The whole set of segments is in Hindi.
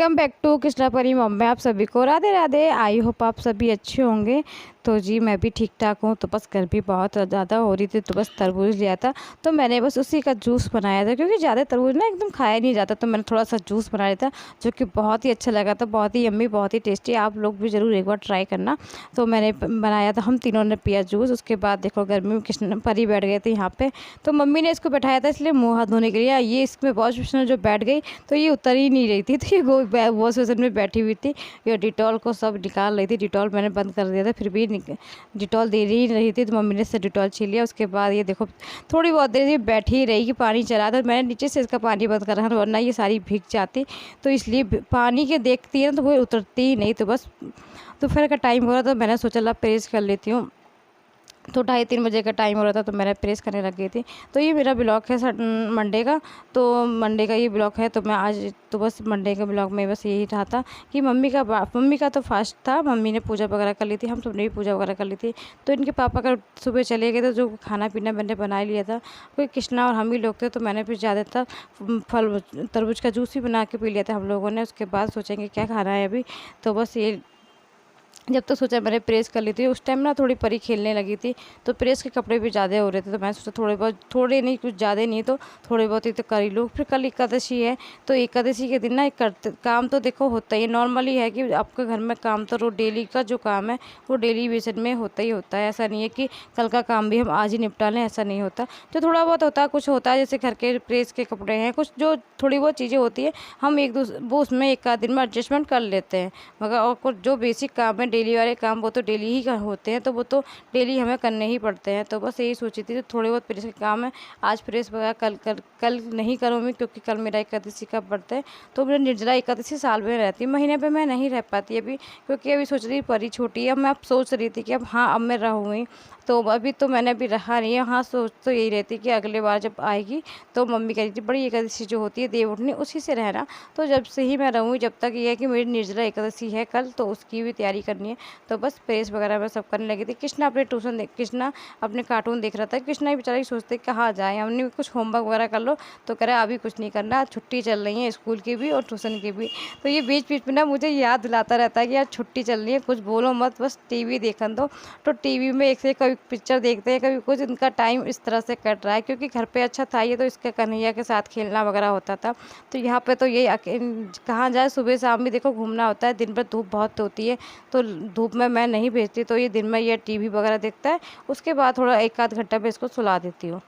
वेलकम बैक टू कृष्णा परी मॉम में आप सभी को राधे राधे। आई होप आप सभी अच्छे होंगे। तो जी मैं भी ठीक ठाक हूँ। तो बस गर्मी बहुत ज़्यादा हो रही थी तो बस तरबूज लिया था, तो मैंने बस उसी का जूस बनाया था क्योंकि ज़्यादा तरबूज ना एकदम खाया नहीं जाता, तो मैंने थोड़ा सा जूस बनाया था जो कि बहुत ही अच्छा लगा था, बहुत ही यम्मी, बहुत ही टेस्टी। आप लोग भी ज़रूर एक बार ट्राई करना। तो मैंने बनाया था, हम तीनों ने पिया जूस। उसके बाद देखो गर्मी में कृष्ण परी बैठ गए थे यहाँ पे, तो मम्मी ने इसको बैठाया था इसलिए मुँह हाथ धोने के लिए। ये इसमें वॉश बेसिन जो बैठ गई तो ये उतर ही नहीं रही थी, तो ये वॉश बेसिन में बैठी हुई थी। ये डिटॉल को सब निकाल रही थी। डिटॉल मैंने बंद कर दिया था, फिर भी डिटॉल दे ही रही थी, तो मम्मी ने इससे डिटॉल छीन लिया। उसके बाद ये देखो थोड़ी बहुत देर ये बैठी ही रही कि पानी चला था। मैंने नीचे से इसका पानी बंद करा था वरना ये सारी भीग जाती, तो इसलिए पानी के देखती है ना तो वो उतरती ही नहीं। तो बस दोपहर का टाइम हो रहा था, मैंने सोचा ला प्रेस कर लेती हूँ। तो 2:30-3 बजे का टाइम हो रहा था तो मैंने प्रेस करने लग गई थी। तो ये मेरा ब्लॉग है मंडे का, तो मंडे का ये ब्लॉग है। तो मैं आज तो बस मंडे के ब्लॉग में बस यही रहा था कि मम्मी का तो फास्ट था, मम्मी ने पूजा वगैरह कर ली थी, हम सबने भी पूजा वगैरह कर ली थी। तो इनके पापा का सुबह चले गए थे, जो खाना पीना मैंने बना लिया था। कोई कृष्णा और हम ही लोग थे, तो मैंने फिर ज़्यादातर फल तरबूज का जूस ही बना के पी लिया था हम लोगों ने। उसके बाद सोचेंगे क्या खाना है अभी, तो बस ये जब तक सोचा मैंने प्रेस कर ली थी। उस टाइम ना थोड़ी परी खेलने लगी थी, तो प्रेस के कपड़े भी ज़्यादा हो रहे थे, तो मैंने सोचा थोड़े नहीं, कुछ ज़्यादा नहीं तो थोड़े बहुत ही तो कर ही लूँ। फिर कल एकादशी है, तो एकादशी के दिन ना काम तो देखो होता ही है, नॉर्मली है कि आपके घर में काम तो डेली का जो काम है वो डेली बेसिस में होता ही होता है। ऐसा नहीं है कि कल का काम भी हम आज ही निपटा लें, ऐसा नहीं होता। जो थोड़ा बहुत होता है, कुछ होता है जैसे घर के प्रेस के कपड़े हैं, कुछ जो थोड़ी बहुत चीज़ें होती है हम वो उसमें एक आध दिन में एडजस्टमेंट कर लेते हैं। मगर और कुछ जो बेसिक काम है डेली वाले काम वो तो डेली ही होते हैं, तो वो तो डेली हमें करने ही पड़ते हैं। तो बस यही सोची थी, तो थोड़े बहुत प्रेस के काम है आज प्रेस वगैरह कल नहीं करूँगी क्योंकि कल मेरा एकादशी का व्रत है। तो मेरा निर्जला एकादशी साल में रहती है, महीने पे मैं नहीं रह पाती अभी, क्योंकि अभी सोच रही परी छोटी है। अब मैं अब सोच रही थी कि अब मैं रहूँगी, तो अभी तो मैंने अभी रहा नहीं है। हाँ सोच तो यही रहती कि अगले बार जब आएगी तो मम्मी कह रही थी बड़ी एकादशी जो होती है देव उठनी उसी से रहना, तो जब से ही मैं रहूँगी। जब तक ये है कि मेरी निर्जला एकादशी है कल, तो उसकी भी तैयारी करनी है। तो बस प्रेस वगैरह मैं सब करने लगी थी। कृष्णा अपने कार्टून देख रहा था। कृष्णा ही बेचारा सोचते कहाँ जाए, हमने कुछ होमवर्क वगैरह कर लो, तो कह रहा अभी कुछ नहीं करना, छुट्टी चल रही है स्कूल की भी और ट्यूशन की भी। तो ये बीच बीच में ना मुझे याद दिलाता रहता है कि यार छुट्टी चल रही है, कुछ बोलो मत, बस टीवी देखने दो। तो टीवी में एक से कभी पिक्चर देखते हैं, कभी कुछ, इनका टाइम इस तरह से कट रहा है। क्योंकि घर पे अच्छा था ये, तो इसके कन्हैया के साथ खेलना वगैरह होता था। तो यहाँ पे तो ये कहाँ जाए, सुबह शाम भी देखो घूमना होता है, दिन भर धूप बहुत होती है, तो धूप में मैं नहीं भेजती। तो ये दिन में ये टीवी वगैरह देखता है, उसके बाद थोड़ा एक आध घंटा में इसको सुला देती हूँ।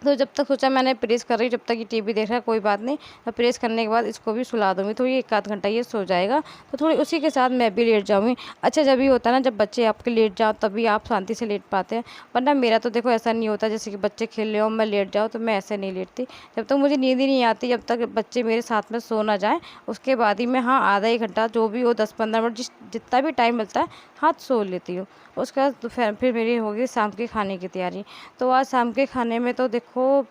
तो जब तक सोचा मैंने प्रेस कर रही, जब तक ये टीवी देख रहा है कोई बात नहीं, तो प्रेस करने के बाद इसको भी सुला दूँगी, तो ये एक आध घंटा ये सो जाएगा। तो थोड़ी उसी के साथ मैं भी लेट जाऊँगी। अच्छा जब ये होता है ना, जब बच्चे आपके लेट जाओ तभी आप शांति से लेट पाते हैं, वरना मेरा तो देखो ऐसा नहीं होता जैसे कि बच्चे खेल रहे हो मैं लेट जाऊँ, तो मैं ऐसे नहीं लेटती। जब तक मुझे नींद ही नहीं आती, जब तक बच्चे मेरे साथ में सो ना जाएँ, उसके बाद ही मैं हाँ आधा एक घंटा जो भी हो 10-15 मिनट जितना भी टाइम मिलता है हाथ सो लेती हूँ। उसके बाद फिर मेरी होगी शाम के खाने की तैयारी। तो आज शाम के खाने में तो देखो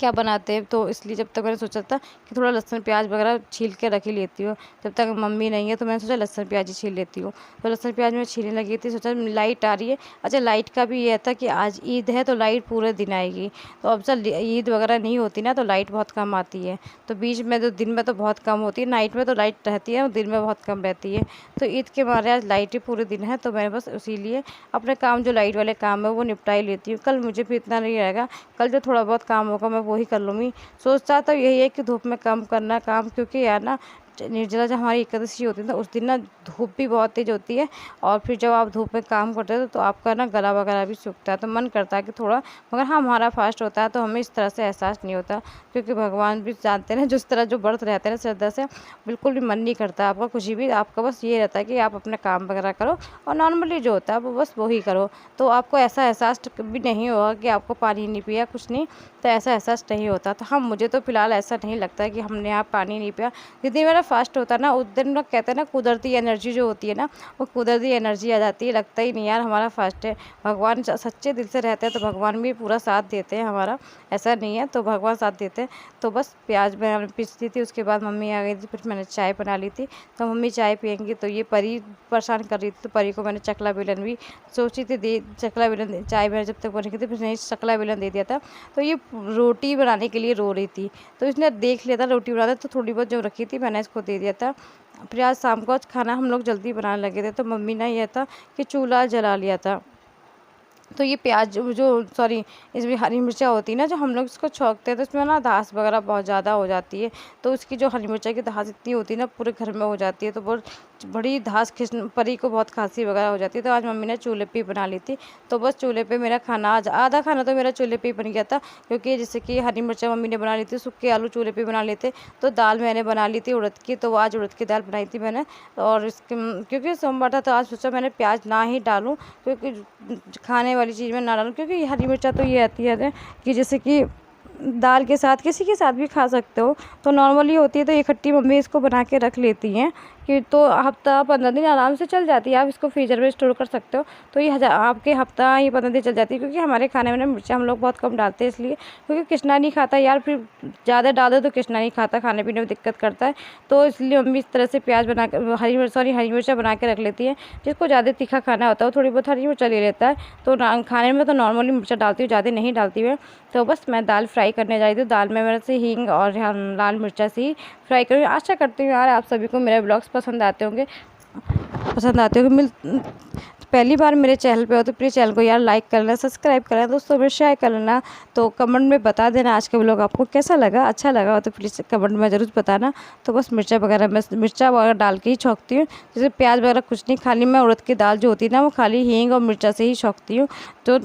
क्या बनाते हैं, तो इसलिए जब तक मैंने सोचा था कि थोड़ा लहसुन प्याज वगैरह छील के रख ही लेती हूँ। जब तक मम्मी नहीं है तो मैंने सोचा लहसुन प्याज ही छील लेती हूँ। तो लहसुन प्याज मैं छीलने लगी थी, सोचा लाइट आ रही है। अच्छा लाइट का भी ये था कि आज ईद है तो लाइट पूरे दिन आएगी, तो अब चल ईद वगैरह नहीं होती ना तो लाइट बहुत कम आती है। तो बीच में तो दिन में तो बहुत कम होती है, नाइट में तो लाइट रहती है और दिन में बहुत कम रहती है। तो ईद के मारे आज लाइट ही पूरे दिन है, तो मैं बस इसीलिए अपने काम जो लाइट वाले काम है वो निपटा ही लेती हूँ। कल मुझे भी इतना नहीं रहेगा, कल जो थोड़ा बहुत काम होगा मैं वो ही कर लूँगी। सोचता तो यही है कि धूप में कम करना काम, क्योंकि यार ना निर्जला जब हमारी एकादशी होती है ना उस दिन ना धूप भी बहुत तेज़ होती है, और फिर जब आप धूप में काम करते हो तो आपका ना गला वगैरह भी सूखता है, तो मन करता है कि थोड़ा, मगर हाँ हमारा फास्ट होता है तो हमें इस तरह से एहसास नहीं होता, क्योंकि भगवान भी जानते हैं जिस तरह जो व्रत रहते हैं ना श्रद्धा से, बिल्कुल भी मन नहीं करता आपका कुछ भी। आपका बस ये रहता है कि आप अपना काम वगैरह करो और नॉर्मली जो होता है वो बस वही करो, तो आपको ऐसा एहसास भी नहीं होगा कि आपको पानी नहीं पिया कुछ नहीं, तो ऐसा एहसास नहीं होता। तो हाँ मुझे तो फ़िलहाल ऐसा नहीं लगता है कि हमने यहाँ पानी नहीं पिया। जितनी मैंने फास्ट होता है ना, उस दिन लोग कहते हैं ना कुदरती एनर्जी जो होती है ना, वो कुदरती एनर्जी आ जाती है, लगता ही नहीं यार हमारा फास्ट है। भगवान सच्चे दिल से रहते हैं तो भगवान भी पूरा साथ देते हैं हमारा, ऐसा नहीं है, तो भगवान साथ देते हैं। तो बस प्याज मैंने पीस दी थी, उसके बाद मम्मी आ गई थी, फिर मैंने चाय बना ली थी। तो मम्मी चाय पियेंगी, तो ये परी परेशान कर रही थी, तो परी को मैंने चकला बेलन भी सोची थी दे, चकला बेलन चाय मैंने जब तक बनी थी फिर नहीं चकला बेलन दे दिया था। तो ये रोटी बनाने के लिए रो रही थी, तो इसने देख लिया था रोटी बनाते, तो थोड़ी बहुत जो रखी थी मैंने इसको दे दिया था। फिर आज शाम को आज खाना हम लोग जल्दी बनाने लगे थे, तो मम्मी ने यह था कि चूल्हा जला लिया था। तो ये प्याज जो सॉरी इसमें हरी मिर्चा होती है ना, जो हम लोग इसको छौंकते हैं तो इसमें ना धास वगैरह बहुत ज़्यादा हो जाती है। तो उसकी जो हरी मिर्चा की धास इतनी होती है ना, पूरे घर में हो जाती है, तो बहुत बड़ी धास परी को बहुत खांसी वगैरह हो जाती है। तो आज मम्मी ने चूल्हे पे बना ली थी, तो बस चूल्हे पे मेरा खाना आज आधा खाना तो मेरा चूल्हे पे बन गया था, क्योंकि जैसे कि हरी मिर्चा मम्मी ने बना ली थी, सूखे आलू चूल्हे पे बना लेते, तो दाल मैंने बना ली थी उड़द की, तो आज उड़द की दाल बनाई थी मैंने। और इसके क्योंकि सोमवार था तो आज सोचा मैंने प्याज ना ही डालूँ, क्योंकि खाने वाली चीज़ में ना डालूँ, क्योंकि हरी मिर्चा तो ये आती है कि जैसे कि दाल के साथ किसी के साथ भी खा सकते हो, तो नॉर्मली होती है, तो ये खट्टी मम्मी इसको बना के रख लेती हैं कि तो हफ्ता 15 दिन आराम से चल जाती है। आप इसको फ्रीजर में स्टोर कर सकते हो, तो ये आपके हफ्ता ये 15 दिन चल जाती है। क्योंकि हमारे खाने में ना मिर्चा हम लोग बहुत कम डालते हैं, इसलिए क्योंकि कृष्णा नहीं खाता यार, फिर ज़्यादा डाल दो तो कृष्णा नहीं खाता, खाने पीने में दिक्कत करता है। तो इसलिए मम्मी इस तरह से प्याज बना कर हरी मिर्चा बना के रख लेती है। जिसको ज़्यादा तीखा खाना होता है वो थोड़ी बहुत हरी मिर्चा ले लेता है, तो खाने में तो नॉर्मली मिर्चा डालती हूँ, ज़्यादा नहीं डालती हूँ। तो बस मैं दाल फ्राई करने जा रही थी, दाल में मैंने से हींग और लाल मिर्चा से ही फ्राई करूँ। आशा करती हूँ यार आप सभी को मेरे ब्लॉग्स पसंद आते होंगे, पहली बार मेरे चैनल पे हो तो प्लीज़ चैनल को यार लाइक कर लेना, सब्सक्राइब कर लेना, दोस्तों में शेयर कर लेना। तो कमेंट में बता देना आज का व्लॉग आपको कैसा लगा, अच्छा लगा हो तो प्लीज़ कमेंट में ज़रूर बताना। तो बस मिर्चा वगैरह डाल के ही छौंकती हूँ, जैसे प्याज वगैरह कुछ नहीं, खाली मैं उड़द की दाल जो होती है ना, वो खाली हींग और मिर्चा से ही छौंकती हूँ, तो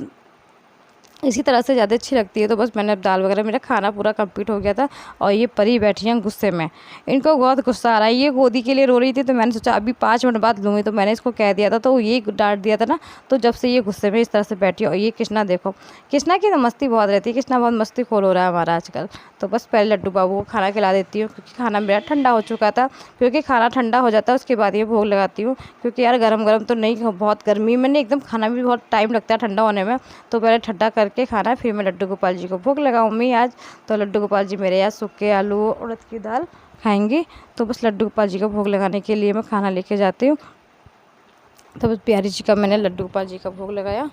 इसी तरह से ज़्यादा अच्छी लगती है। तो बस मैंने अब दाल वगैरह, मेरा खाना पूरा कंप्लीट हो गया था। और ये परी बैठी हैं गुस्से में, इनको बहुत गुस्सा आ रहा है, ये गोदी के लिए रो रही थी, तो मैंने सोचा अभी 5 मिनट बाद लूँगी, तो मैंने इसको कह दिया था, तो ये डांट दिया था ना, तो जब से ये गुस्से में इस तरह से बैठी है। और ये कृष्णा देखो, कृष्णा की तो मस्ती बहुत रहती है, कृष्णा बहुत मस्ती खोल हो रहा है हमारा आजकल। तो बस पहले लड्डू बाबू को खाना खिला देती हूँ, क्योंकि खाना मेरा ठंडा हो चुका था, क्योंकि खाना ठंडा हो जाता है उसके बाद ये भोग लगाती हूँ, क्योंकि यार गरम गरम तो नहीं, बहुत गर्मी में नहीं एकदम, खाना भी बहुत टाइम लगता है ठंडा होने में, तो पहले ठंडा करके खाना फिर मैं लड्डू गोपाल जी को भोग लगाऊंगी आज। तो लड्डू गोपाल जी मेरे यहाँ सूखे आलू उड़द की दाल खाएंगे, तो बस लड्डू गोपाल जी को भोग लगाने के लिए मैं खाना लेके जाती हूँ। तो बस प्यारी जी का मैंने लड्डू गोपाल जी का भोग लगाया।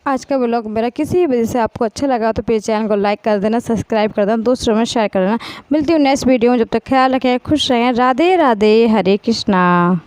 आज का व्लॉग मेरा किसी वजह से आपको अच्छा लगा तो प्लीज़ चैनल को लाइक कर देना, सब्सक्राइब कर देना, दोस्तों में शेयर कर देना। मिलती हूँ नेक्स्ट वीडियो में, जब तक ख्याल रखें, खुश रहें, राधे राधे, हरे कृष्णा।